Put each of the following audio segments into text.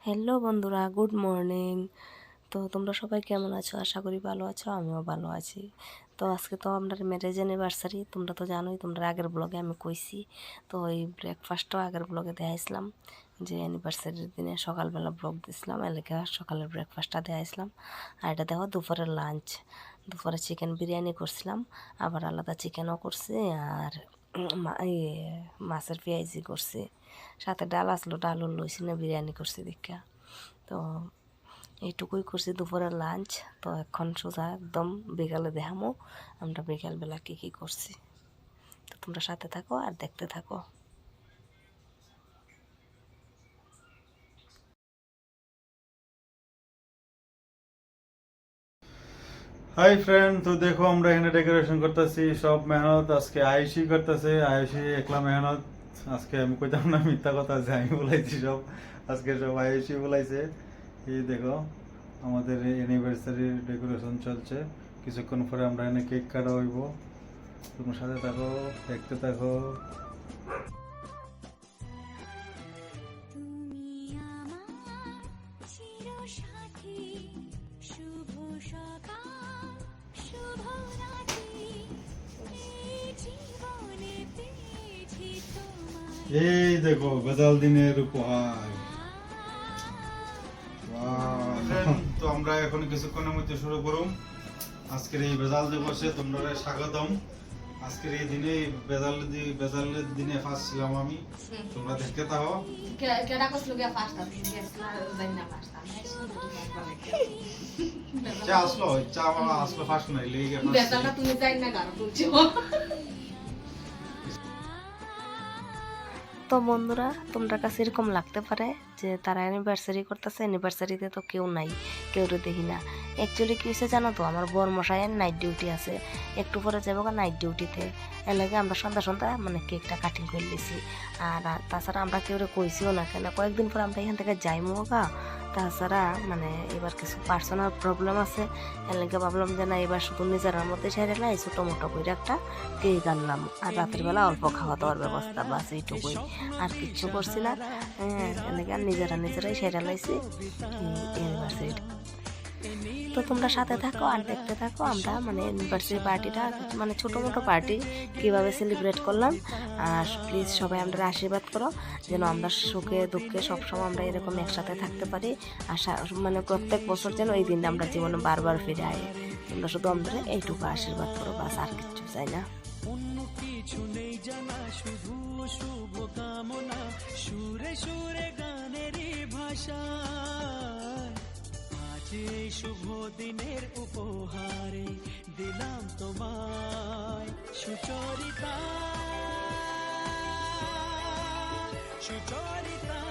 Hello বন্ধুরা, good morning. তো তোমরা সবাই কেমন আছো? আশা করি ভালো আছো, আমিও ভালো আছি। তো আজকে তো আমরা ম্যারেজ অ্যানিভার্সারি, তোমরা তো জানোই, তোমরা আগের ব্লগে আমি কইছি। তো এই ব্রেকফাস্টও আগের ব্লগে দেখাইছিলাম যে অ্যানিভার্সারির দিনে সকালবেলা ব্লগ দিছিলাম, এলাকা সকালের ব্রেকফাস্টটা দেখাইছিলাম। আর এটা দেখো দুপুরের লাঞ্চ। দুপুরে চিকেন বিরিয়ানি করছিলাম, আবার আলাদা চিকেনও করছি, আর মাছের পেঁয়াজি করছি, সাথে ডাল আসলো, ডালও লইছি না, বিরিয়ানি করছি দীক্ষা। তো এইটুকুই করছি দুপুরের লাঞ্চ। তো এখন সোজা একদম বিকালে দেখামো আমরা বিকালবেলা কী কী করছি। তো তোমরা সাথে থাকো আর দেখতে থাকো। হাই ফ্রেন্ড, তো দেখো আমরা এখানে ডেকোরেশন করতেছি। সব মেহনত আজকে আয়ুষই করতেছে। আয়ুষই একলা মেহনত। আজকে আমি কইতাম না মিথ্যা কথা, যে আমি বলাইছি সব। আজকে সব আয়ুষই বলাইছে। এই দেখো আমাদের অ্যানিভার্সারির ডেকোরেশন চলছে। কিছুক্ষণ পরে আমরা এখানে কেক কাটা হইব। তোমার সাথে থাকো, দেখতে থাকো। এই দেখো বেদাল দিনের উপহার। তো আমরা এখন কিছুক্ষণের মধ্যে শুরু করুম আজকের এই বেজাল দিবসে তোমরা স্বাগতম। আজকের এই দিনে বেজালের দিনে ফার্স্ট ছিলাম আমি, তোমরা দেখতে থাকো। চা আসলো, চা আসলো ফার্স্ট নাই লেগে তুমি যাই না গান বলছো। তো বন্ধুরা, তোমরা কাছে এরকম লাগতে পারে যে তারা অ্যানিভার্সারি করতেছে, অ্যানিভার্সারিতে তো কেউ নাই, কেউ দেখি না। অ্যাকচুয়ালি কী হয়েছে জানো তো, আমার বর মশাইয়ের নাইট ডিউটি আছে, একটু পরে যাবো নাইট ডিউটিতে। এর লাগে আমরা সন্ধ্যা সন্ধ্যা মানে কেকটা কাটিং করে দিয়েছি। আর তাছাড়া আমরা কেউ কইছিও না, কেন কয়েকদিন পর আমরা এখান থেকে যাইমো গা। তাছাড়া মানে এবার কিছু পার্সোনাল প্রবলেম আছে, এর লাগে ভাবলাম যে না, এবার শুধু নিজের মধ্যে সেরে নাই, ছোটো মোটো করে একটা কেক আনলাম, আর রাতের বেলা অল্প খাওয়া দাওয়ার ব্যবস্থা, বাস এইটুকুই, আর কিচ্ছু করছি না। এনেকে আর নিজেরাই সেরে লাইছি ইউনিভার্সিটি। তো তোমরা সাথে থাকো আর দেখতে থাকো আমরা মানে ইউনিভার্সিটি পার্টিটা, মানে ছোটো মোটো পার্টি কীভাবে সেলিব্রেট করলাম। আর প্লিজ সবাই আমরা আশীর্বাদ করো যেন আমরা সুখে দুঃখে সবসময় আমরা এরকম একসাথে থাকতে পারি। আশা মানে প্রত্যেক বছর যেন এই দিনটা আমরা জীবনে বারবার ফিরে আয়। তোমরা শুধু আমাদের এইটুকু আশীর্বাদ করো, বাস, আর কিচ্ছু চাই না। অন্য কিছু নেই জানা, শুধু শুভ কামনা, সুরে সুরে গানেরই ভাষা। আজ এই শুভ দিনের উপহারে দিলাম তোমায় সুচরিতা, সুচরিতা,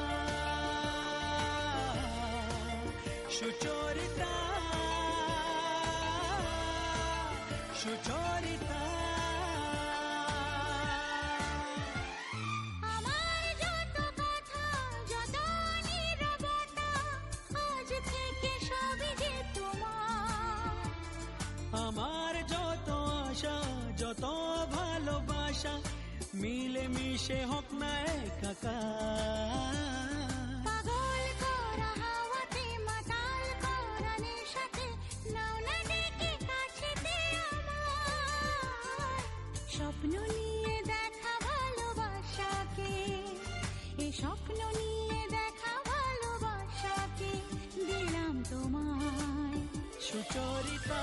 সুচরিতা, সুচরিতা। আমার যত আশা, যত ভালোবাসা, মিলে মিশে হোক না একাকার। পাগল করা হাওয়াতে, মাতাল করা নেশাতে, নাও না ডেকে কাছেতে আমার। স্বপ্ন নিয়ে দেখা ভালোবাসাকে, এই স্বপ্ন নিয়ে দেখা ভালোবাসাকে দিলাম তোমায় সুচরিতা।